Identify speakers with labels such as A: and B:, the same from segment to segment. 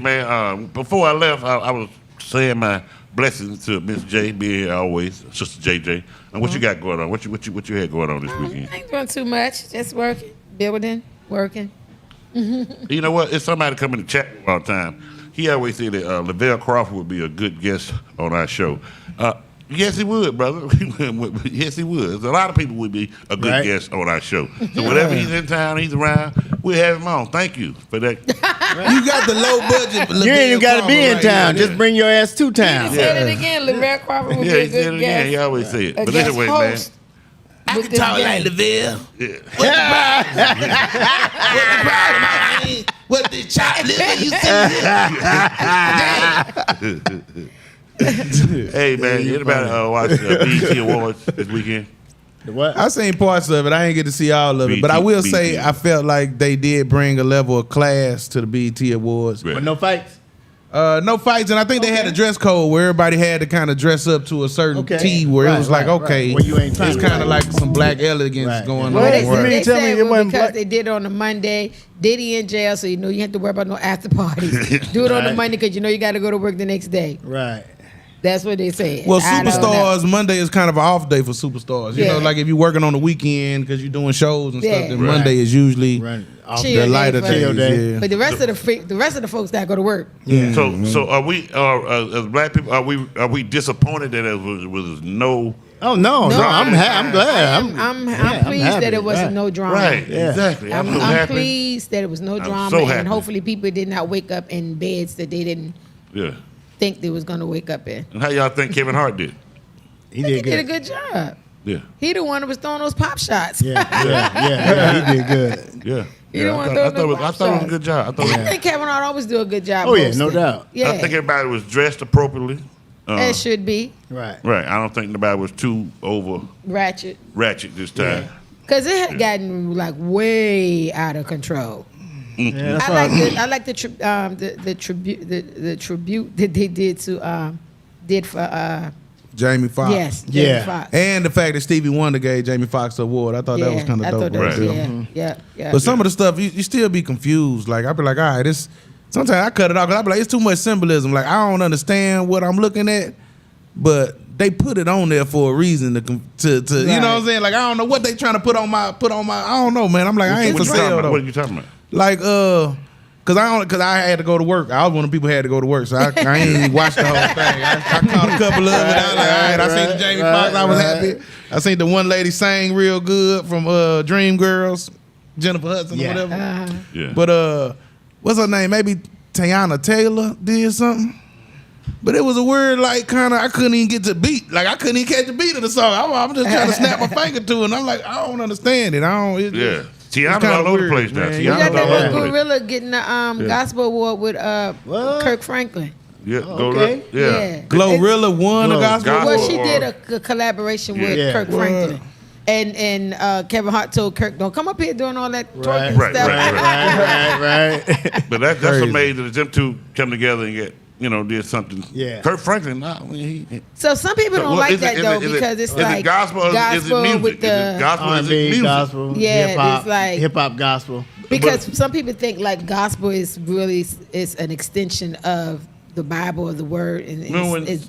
A: Man, before I left, I was saying my blessings to Miss J, being here always, Sister JJ. And what you got going on? What you had going on this weekend?
B: I ain't doing too much. Just working, building, working.
A: You know what? It's somebody coming to chat all the time. He always said that Lavelle Crawford would be a good guest on our show. Yes, he would, brother. Yes, he would. A lot of people would be a good guest on our show. So whenever he's in town, he's around, we'll have him on. Thank you for that.
C: You got the low budget.
D: You ain't even got to be in town. Just bring your ass to town.
B: He said it again. Lavelle Crawford would be a
A: he said
B: good
A: it
B: guest.
A: again. He always said it. But anyway, man.
C: I can talk like Lavelle.
A: Yeah.
C: What the chopped liver you see?
A: Hey, man, anybody watch BET Awards this weekend?
D: What?
C: I seen parts of it. I ain't get to see all of it. But I will say I felt like they did bring a level of class to the BET Awards.
D: But no fights?
C: No fights, and I think they had a dress code where everybody had to kind of dress up to a certain tee where it was like, okay,
D: Well, you ain't
C: it's kind of like some black elegance going
B: Well,
C: on.
B: they
D: Tell me
B: said
D: it wasn't
B: because
D: black.
B: they did it on a Monday. Diddy in jail, so you know you have to worry about no after parties. Do it on the Monday because you know you got to go to work the next day.
D: Right.
B: That's what they said.
C: Well,
B: I don't know.
C: superstars, Monday is kind of an off day for superstars. You know, like if you're working on the weekend because you're doing shows and stuff, then Monday is usually
B: Chill
C: the lighter
B: day
C: days.
B: But the rest of the folks got to go to work.
C: Yeah.
A: So are we as black people? Are we disappointed that it was no?
D: Oh no, I'm glad.
B: I'm pleased that it wasn't no drama.
A: Right, exactly.
B: I'm
A: happy.
B: pleased that it was no drama,
A: so happy.
B: and hopefully people did not wake up in beds that they didn't think they was going to wake up in.
A: And how y'all think Kevin Hart did?
D: He
B: He did a good job.
A: Yeah.
B: He the one that was throwing those pop shots.
D: Yeah, he did good.
A: Yeah.
B: You don't want to
A: I thought it was a good job.
B: I think Kevin Hart always do a good job.
D: Oh, yeah, no
B: hosting.
D: doubt.
B: Yeah,
A: I think everybody was dressed appropriately.
B: it should be
D: Right.
A: Right. I don't think nobody was too over
B: ratchet
A: ratchet this time.
B: because it had gotten like way out of control.
D: Yeah, that's
B: I like the tribute that they did for
C: Jamie Foxx.
B: yes, Jamie Foxx.
C: And the fact that Stevie Wonder gave Jamie Foxx the award, I thought that was kind of dope.
B: That was,
C: Right.
B: yeah.
C: But some of the stuff, you still be confused. Like, I'd be like, all right, this. Sometimes I cut it off because I'd be like, it's too much symbolism. Like, I don't understand what I'm looking at, but they put it on there for a reason to you know what I'm saying? Like, I don't know what they trying to put on my. I don't know, man. I'm like, I ain't for sale though.
A: What are you talking about?
C: Like, cause I had to go to work. I was one of the people who had to go to work, so I ain't watched the whole thing. I caught a couple of it. I was like, all right, I seen the Jamie Foxx. I was happy. I seen the one lady sang real good from Dreamgirls, Jennifer Hudson or whatever.
A: Yeah.
C: But what's her name? Maybe Tiana Taylor did something. But it was a word like kind of I couldn't even get to beat. Like I couldn't even catch the beat of the song. I'm just trying to snap my finger to it. And I'm like, I don't understand it.
A: Tiana's all over the place now.
B: You got
A: Tiana's all over
B: that
A: the place.
B: gorilla getting the gospel award with Kirk Franklin.
A: Yeah,
D: okay.
B: Yeah.
C: Glorilla won a gospel award.
B: Well, she did a collaboration with Kirk Franklin. And Kevin Hart told Kirk, don't come up here doing all that twerking stuff.
D: Right.
A: But that's amazing that them two come together and get, did something.
D: Yeah.
A: Kirk Franklin,
B: So some people don't like that though because it's like
A: gospel is it music?
B: With the
A: gospel is it music?
D: Gospel,
B: it's like
D: hip hop gospel.
B: Because some people think like gospel is an extension of the Bible or the word, and it's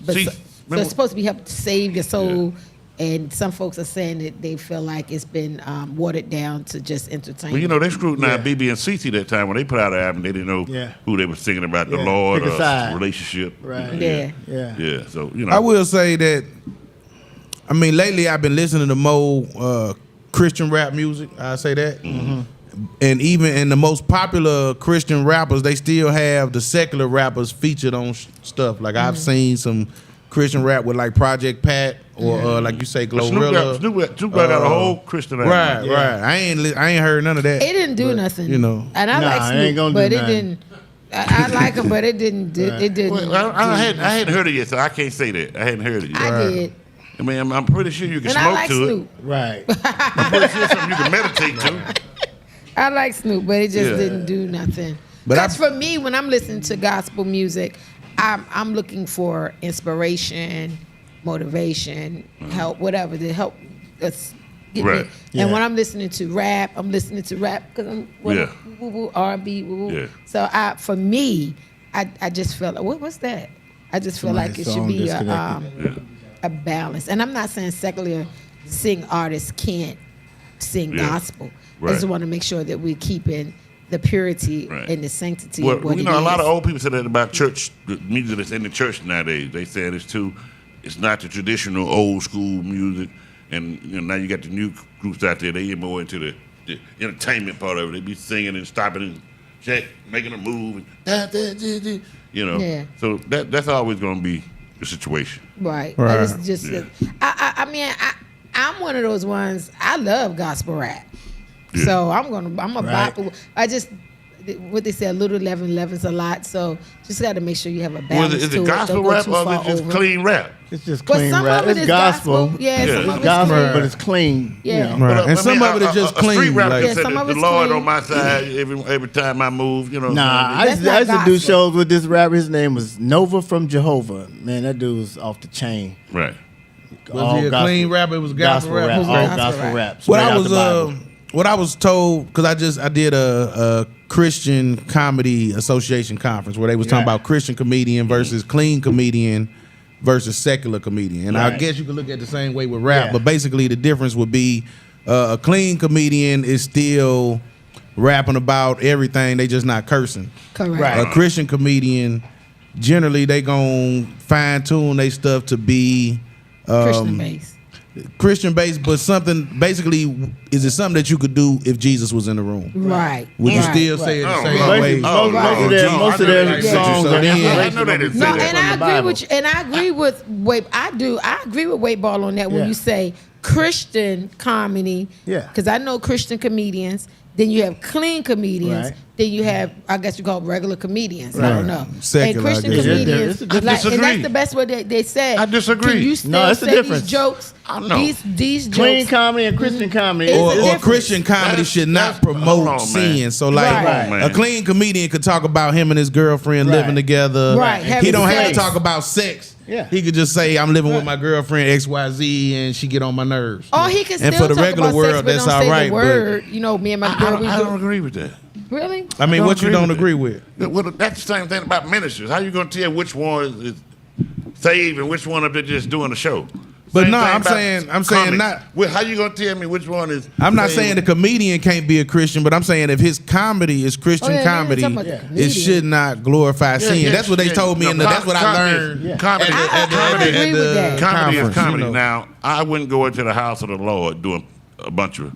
B: supposed to be help to save your soul. Yeah. And some folks are saying that they feel like it's been watered down to just entertainment.
A: Well, they scrutinized BB and CC that time when they put out an album. They didn't know who they were singing about, the Lord or relationship.
D: Right.
A: Yeah. So,
C: I will say that, lately I've been listening to more Christian rap music. I say that. Mm-hmm. And even in the most popular Christian rappers, they still have the secular rappers featured on stuff. Like I've seen some Christian rap with like Project Pat or like you say Glorilla.
A: Snoop got a whole Christian album.
C: Right. I ain't heard none of that.
B: It didn't do nothing. And I like Snoop, but it didn't. I like him, but it didn't. It didn't.
A: Well, I hadn't heard it yet, so I can't say that. I hadn't heard it yet.
B: I did.
A: I'm pretty sure you can
B: and
A: smoke
B: I like
A: to
B: Snoop.
A: it.
D: Right.
A: I'm pretty sure something you can meditate to.
B: I like Snoop, but it just didn't do nothing. Because for me, when I'm listening to gospel music, I'm looking for inspiration, motivation, help, whatever to help us get me. And when I'm listening to rap because I'm R&B. So for me, I just feel like, what's that? I just feel like it should be a balance. And I'm not saying secular sing artists can't sing gospel. I just want to make sure that we're keeping the purity and the sanctity of what it is.
A: A lot of old people say that about church, the music that's in the church nowadays. They say it's not the traditional old school music. And now you got the new groups out there, they get more into the entertainment part of it. They be singing and stopping and making a move. And, So that's always going to be the situation.
B: Right. It's just, I mean, I'm one of those ones, I love gospel rap. Yeah. So I just, what they say, a little leaven's a lot. So just got to make sure you have a balance.
A: Is it gospel rap or is it just clean rap?
D: It's just clean rap. It's gospel.
B: Yeah, some of
D: it's gospel, but it's clean.
B: Yeah.
C: Right. And some of it is just clean.
A: Street rap
C: like,
A: some of the Lord clean. On my side every time I move.
D: Nah, I used to do shows with this rapper. His name was Nova from Jehovah. Man, that dude was off the chain.
A: Right.
C: Was he a clean rapper? It was gospel rap.
D: All gospel rap.
C: What I was told, because I did a Christian Comedy Association conference where they was talking about Christian comedian versus clean comedian versus secular comedian. And I guess you could look at it the same way with rap, but basically the difference would be a clean comedian is still rapping about everything, they just not cursing.
B: Correct.
C: Right. A Christian comedian, generally they gon' fine tune their stuff to be Christian based, but something basically, is it something that you could do if Jesus was in the room?
B: Right.
C: Would you still say it the same way?
D: Most of their songs are inspirational.
B: No, and I agree with you. And I agree with I agree with Weightball on that when you say Christian comedy. Yeah. Because I know Christian comedians. Then you have clean comedians. Right. Then you have, I guess you call it regular comedians. Right. I don't know.
C: Secular,
B: and Christian comedians, and that's the best way they say.
A: I disagree.
B: Can you still say these jokes?
A: I know.
B: These
D: clean
B: jokes,
D: comedy and Christian comedy,
C: or Christian comedy should not promote sin. So like a clean comedian could talk about him and his girlfriend living together.
B: Right.
C: He don't have to talk about sex.
D: Yeah.
C: He could just say, I'm living with my girlfriend XYZ and she get on my nerves.
B: Or he can still
C: and for the
B: talk
C: regular
B: about
C: world,
B: sex, but
C: that's
B: don't
C: all
B: say
C: right.
B: The word, me and my girl,
A: I don't agree with that.
B: Really?
C: I mean, what you don't agree with?
A: Well, that's the same thing about ministers. How you going to tell which one is saved and which one of them just doing the show?
C: But no, I'm saying not.
A: Well, how you gonna tell me which one is?
C: I'm not saying the comedian can't be a Christian, but I'm saying if his comedy is Christian comedy, it should not glorify sin. That's what they told me, and that's what I learned.
A: Comedy, comedy is comedy.
C: You know.
A: Now, I wouldn't go into the house of the Lord doing a bunch of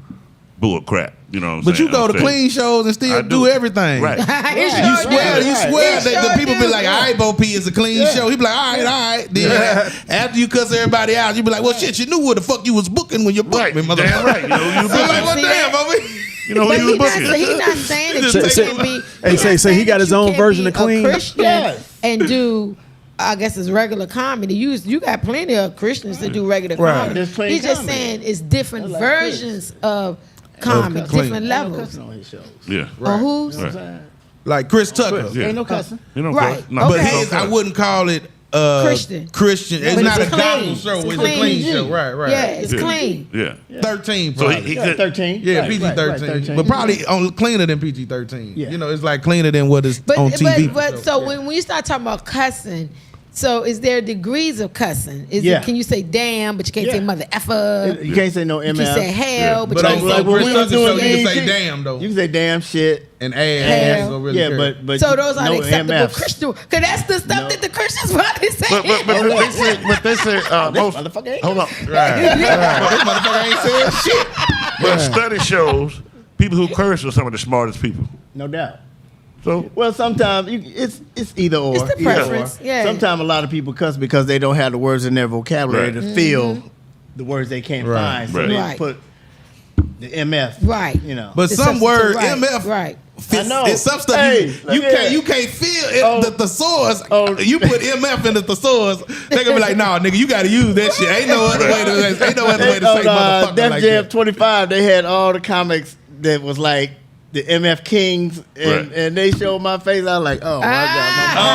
A: bull crap. You know what I'm
C: but
A: saying?
C: you go to clean shows and still do everything.
A: Right.
C: You swear that the people be like, all right, Bo P is a clean show. He be like, all right. Then after you cuss everybody out, you be like, well, shit, you knew what the fuck you was booking when you booked me, motherfucker.
A: Damn right. You know, you
C: so like, well, damn, Bo P.
A: You know who you was booking.
B: He's not saying that you can be.
E: Say he got his own version of clean.
B: Christian and do. I guess it's regular comedy. You got plenty of Christians that do regular comedy. He's just saying it's different versions of comedy, different levels.
A: Yeah.
B: Or who's?
C: Like Chris Tucker.
D: Ain't no cussing.
B: Right.
A: No,
C: but his, I wouldn't call it Christian. It's not a gospel show. It's a clean show. Right.
B: Yeah, it's clean.
A: Yeah.
C: 13
A: So
C: probably.
A: he could,
D: 13.
C: Yeah, PG-13. But probably cleaner than PG-13. Yeah. You know, it's like cleaner than what is on TV.
B: But so when you start talking about cussing, so is there degrees of cussing? Can you say damn, but you can't say mother effer?
D: You can't say no MF.
B: You can say hell, but you
C: on
B: can't
C: like
B: say
C: Chris Tucker show, you
B: damn.
C: can say damn though.
D: You can say damn shit
C: and ass.
D: But
B: so those are
D: no
B: acceptable
D: MFs.
B: Christian, because that's the stuff that the Christians probably say.
A: but they say most.
D: Motherfucker ain't
A: Hold on.
C: This motherfucker ain't saying shit.
A: But study shows people who curse are some of the smartest people.
D: No doubt.
A: So
D: well, sometimes it's either or.
B: It's the preference. Yeah.
D: Sometimes a lot of people cuss because they don't have the words in their vocabulary to feel the words they can't find. So they put the MF.
B: Right.
D: You know.
C: But some words MF.
B: Right.
D: I know.
C: It's some stuff you can't feel the thesaurus. You put MF in the thesaurus, they gonna be like, nah, nigga, you gotta use that shit. Ain't no other way to say motherfucker
D: Def
C: like
D: Jam
C: that.
D: 25, they had all the comics that was like the MF Kings, and they showed my face. I was like, oh my God.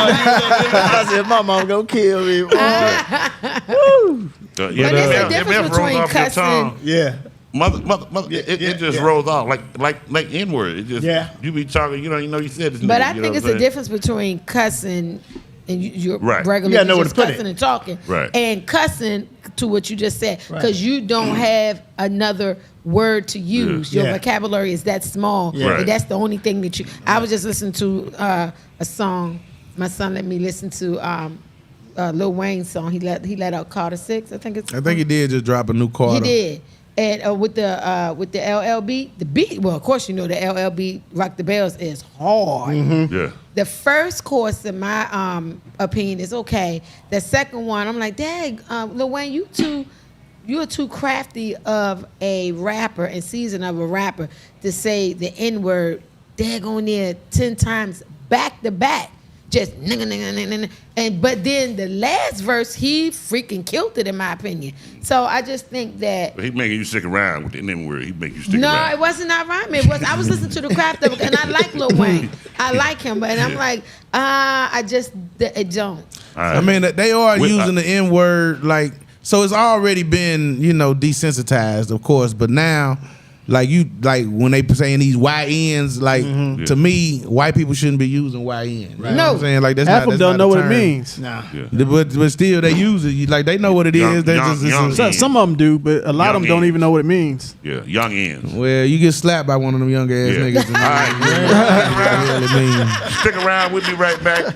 D: I said, my mom gonna kill me. Woo.
B: But there's a difference between cussing.
D: Yeah.
A: Mother, it just rolls off like N-word. It just you be talking, you know you said this.
B: But
A: nigga,
B: I think it's a difference between cussing and you're regular just cussing and talking, and cussing to what you just said, because you don't have another word to use. Your vocabulary is that small, and that's the only thing that you. I was just listening to a song. My son let me listen to. Lil Wayne's song. He let out Carter 6. I think he did
C: just drop a new Carter.
B: He did. And with the LL beat, the beat. Well, of course you know the LL beat, Rock the Bells is hard.
A: Mm-hmm. Yeah.
B: The first chorus, in my opinion, is okay. The second one, I'm like, dang, Lil Wayne, you're too crafty of a rapper and seasoned of a rapper to say the N-word daggone near 10 times back to back. Just nigga. But then the last verse, he freaking killed it, in my opinion. So I just think that
A: he making you stick around with the N-word. He make you stick around.
B: No, it wasn't not rhyming. I was listening to the craft of it, and I like Lil Wayne. I like him, but I'm like, it don't.
C: I mean, they are using the N-word like, so it's already been, desensitized, of course, but now. Like when they saying these YNs, like to me, white people shouldn't be using YN. Right.
B: No,
C: you know what I'm saying, like
E: half of them don't know what it means.
D: Nah,
C: but still they use it. Like they know what it is.
E: Some of them do, but a lot of them don't even know what it means.
A: Yeah, young ends.
C: Well, you get slapped by one of them young ass niggas.
A: All right, stick around. We'll be right back.